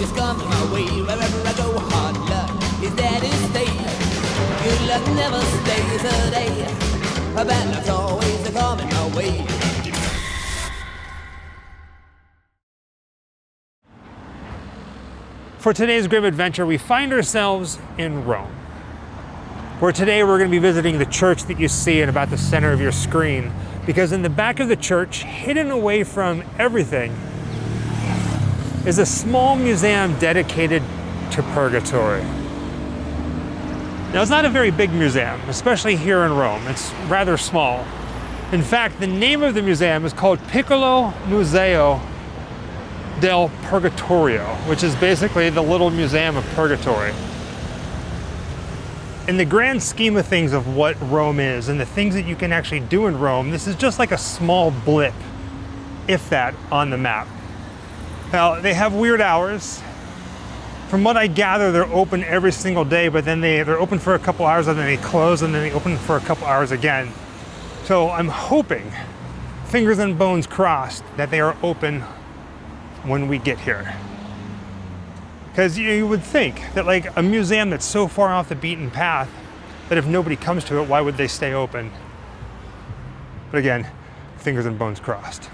is coming my way. Wherever I go, hard luck is there to stay. Good luck never stays a day. Bad luck's always coming my way. For today's grim adventure, we find ourselves in Rome, where today we're going to be visiting the church that you see in about the center of your screen, because in the back of the church, hidden away from everything, is a small museum dedicated to Purgatory. Now, it's not a very big museum, especially here in Rome. It's rather small. In fact, the name of the museum is called Piccolo Museo del Purgatorio, which is basically the little museum of Purgatory. In the grand scheme of things of what Rome is and the things that you can actually do in Rome, this is just like a small blip, if that, on the map. Now, they have weird hours. From what I gather, they're open every single day, but then they're open for a couple hours and then they close and then they open for a couple hours again. So I'm hoping, fingers and bones crossed, that they are open when we get here. Because you would think that like a museum that's so far off the beaten path that if nobody comes to it, why would they stay open? But again, fingers and bones crossed.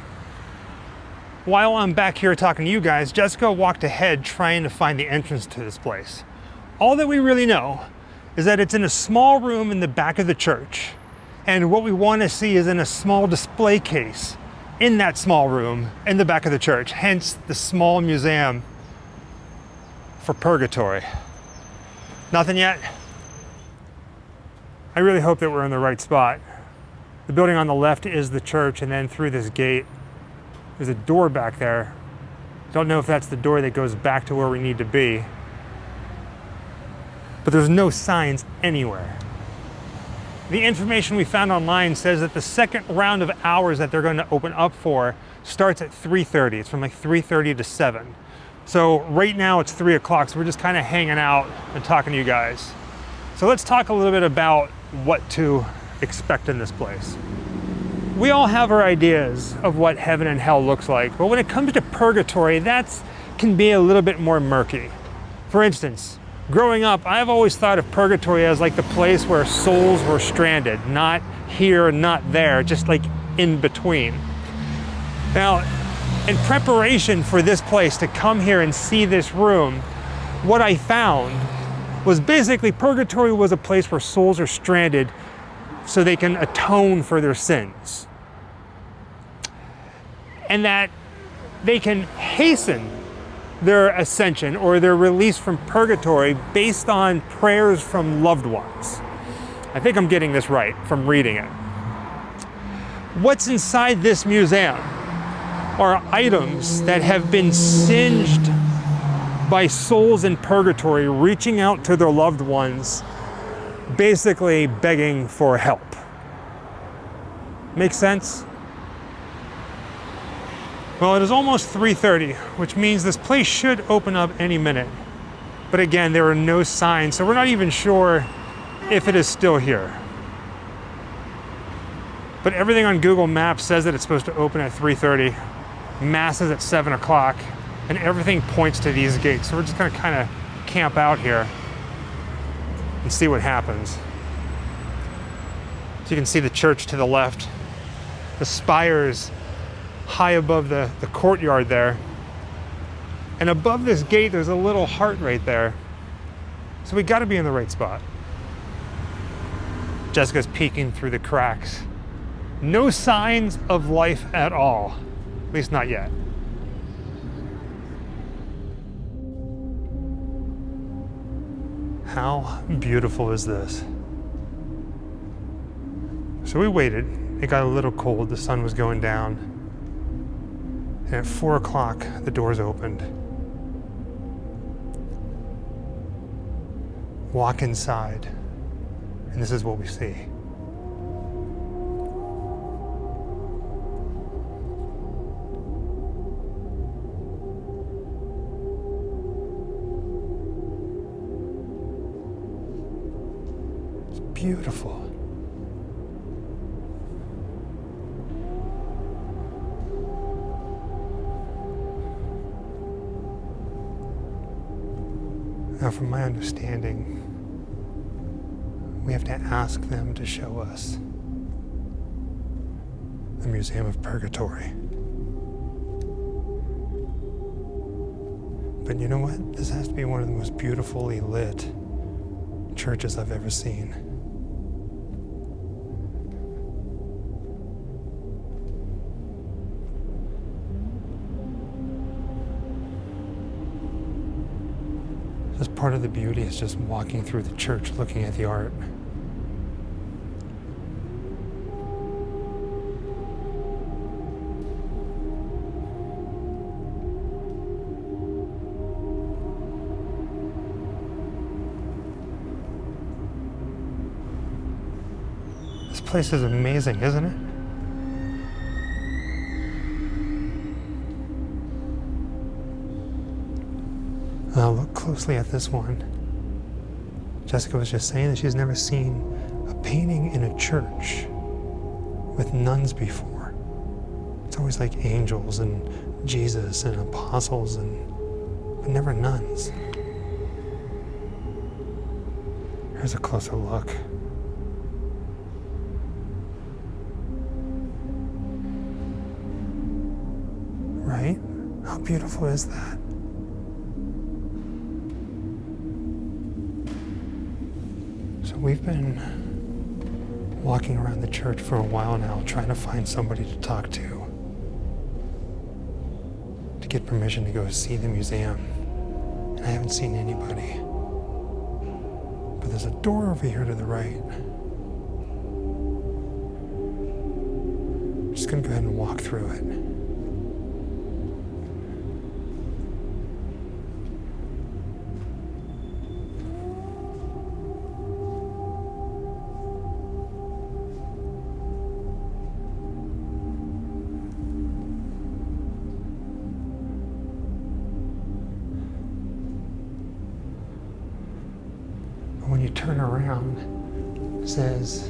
While I'm back here talking to you guys, Jessica walked ahead trying to find the entrance to this place. All that we really know is that it's in a small room in the back of the church. And what we want to see is in a small display case in that small room in the back of the church, hence the small museum for Purgatory. Nothing yet? I really hope that we're in the right spot. The building on the left is the church, and then through this gate, there's a door back there. Don't know if that's the door that goes back to where we need to be. But there's no signs anywhere. The information we found online says that the second round of hours that they're going to open up for starts at 3:30. It's from like 3:30 to 7. So right now it's 3 o'clock, so we're just kind of hanging out and talking to you guys. So let's talk a little bit about what to expect in this place. We all have our ideas of what heaven and hell looks like, but when it comes to Purgatory, that can be a little bit more murky. For instance, growing up, I've always thought of Purgatory as like the place where souls were stranded, not here, not there, just like in between. Now, in preparation for this place to come here and see this room, what I found was basically Purgatory was a place where souls are stranded so they can atone for their sins. And that they can hasten their ascension or their release from Purgatory based on prayers from loved ones. I think I'm getting this right from reading it. What's inside this museum are items that have been singed by souls in Purgatory reaching out to their loved ones, basically begging for help. Make sense? Well, it is almost 3:30, which means this place should open up any minute. But again, there are no signs, so we're not even sure if it is still here. But everything on Google Maps says that it's supposed to open at 3:30, Mass is at 7 o'clock, and everything points to these gates. So we're just gonna kind of camp out here and see what happens. So you can see the church to the left, the spires high above the courtyard there. And above this gate, there's a little heart right there. So we gotta be in the right spot. Jessica's peeking through the cracks. No signs of life at all, at least not yet. How beautiful is this? So we waited. It got a little cold, the sun was going down. And at 4 o'clock, the doors opened. Walk inside, and this is what we see. It's beautiful. Now, from my understanding, we have to ask them to show us the Museum of Purgatory. But you know what? This has to be one of the most beautifully lit churches I've ever seen. Just part of the beauty is just walking through the church, looking at the art. This place is amazing, isn't it? Now look closely at this one. Jessica was just saying that she's never seen a painting in a church with nuns before. It's always like angels and Jesus and apostles, but never nuns. Here's a closer look. Right? How beautiful is that? So we've been walking around the church for a while now, trying to find somebody to talk to get permission to go see the museum. And I haven't seen anybody. But there's a door over here to the right. I'm just gonna go ahead and walk through it. When you turn around, it says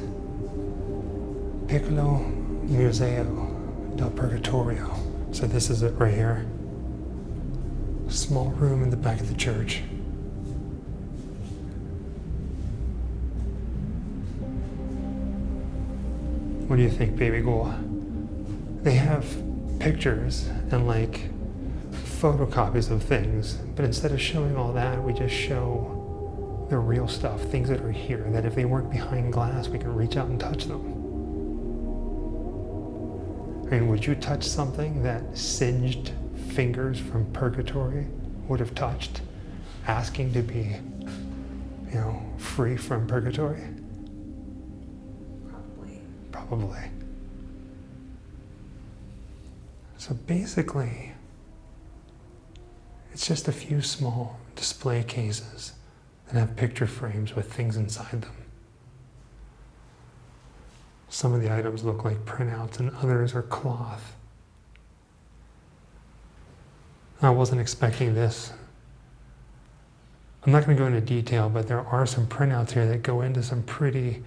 Purgatory Museum del Purgatorio. So this is it right here. Small room in the back of the church. What do you think, baby girl? They have pictures and like photocopies of things, but instead of showing all that, we just show the real stuff, things that are here, that if they weren't behind glass, we could reach out and touch them. I mean, would you touch something that singed fingers from Purgatory would have touched, asking to be, free from Purgatory? Probably. So basically, it's just a few small display cases that have picture frames with things inside them. Some of the items look like printouts and others are cloth. I wasn't expecting this. I'm not going to go into detail, but there are some printouts here that go into some pretty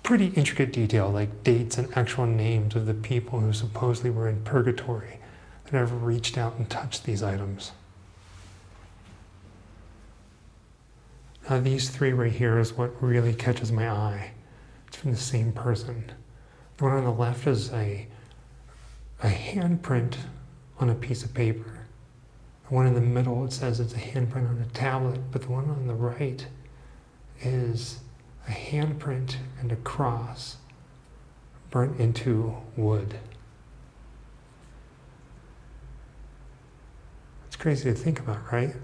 intricate detail, like dates and actual names of the people who supposedly were in Purgatory that ever reached out and touched these items. Now these three right here is what really catches my eye. It's from the same person. The one on the left is a handprint on a piece of paper. The one in the middle, it says it's a handprint on a tablet, but the one on the right is a handprint and a cross burnt into wood. It's crazy to think about, right?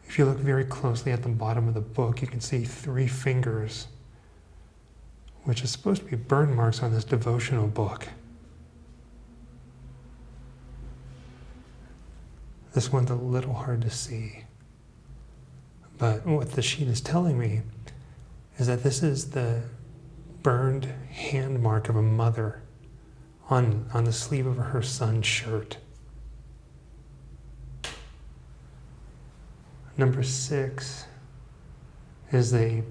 If you look very closely at the bottom of the book, you can see 3 fingers, which is supposed to be burn marks on this devotional book. This one's a little hard to see. But what the sheet is telling me is that this is the burned hand mark of a mother on the sleeve of her son's shirt. Number 6 is a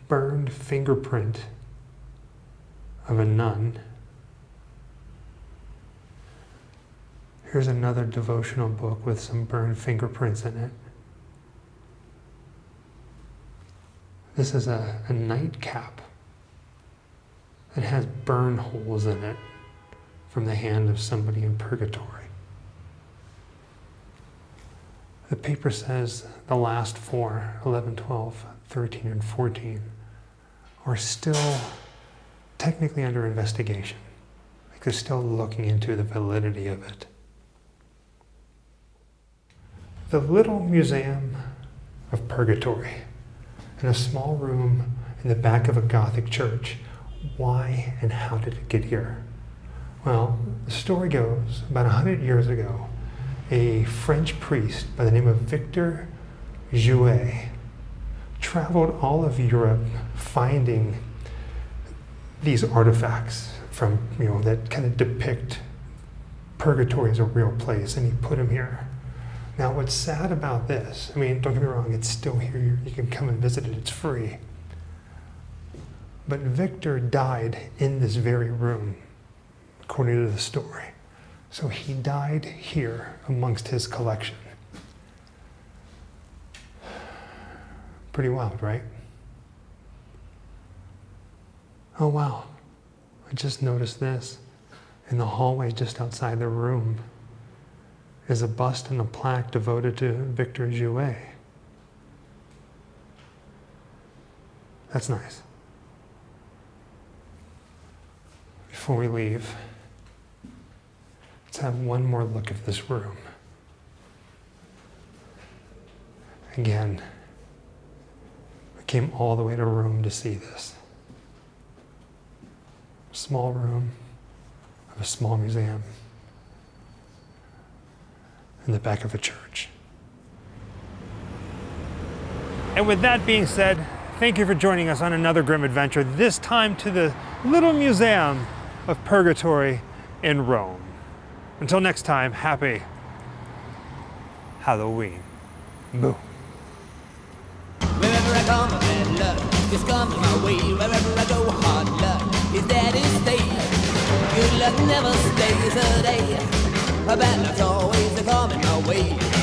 burned fingerprint of a nun Here's another devotional book with some burned fingerprints in it. This is a nightcap that has burn holes in it from the hand of somebody in purgatory. The paper says the last four, 11, 12, 13, and 14, are still technically under investigation. Like they're still looking into the validity of it. The little museum of Purgatory in a small room in the back of a Gothic church. Why and how did it get here? Well, the story goes, about 100 years ago, a French priest by the name of Victor Jouet traveled all of Europe finding these artifacts from, that kind of depict purgatory as a real place, and he put them here. Now, what's sad about this, don't get me wrong, it's still here. You can come and visit it, it's free. But Victor died in this very room, according to the story. So he died here amongst his collection. Pretty wild, right? Oh wow, I just noticed this. In the hallway just outside the room is a bust and a plaque devoted to Victor Jouet. That's nice. Before we leave, let's have one more look at this room. Again, we came all the way to Rome to see this. Small room of a small museum in the back of a church. And with that being said, thank you for joining us on another grim adventure, this time to the little museum of Purgatory in Rome. Until next time, happy Halloween. Boo. Wherever I come, bad luck is coming my way. Wherever I go, hard luck is there to stay. Good luck never stays a day. A bad luck's always coming my way.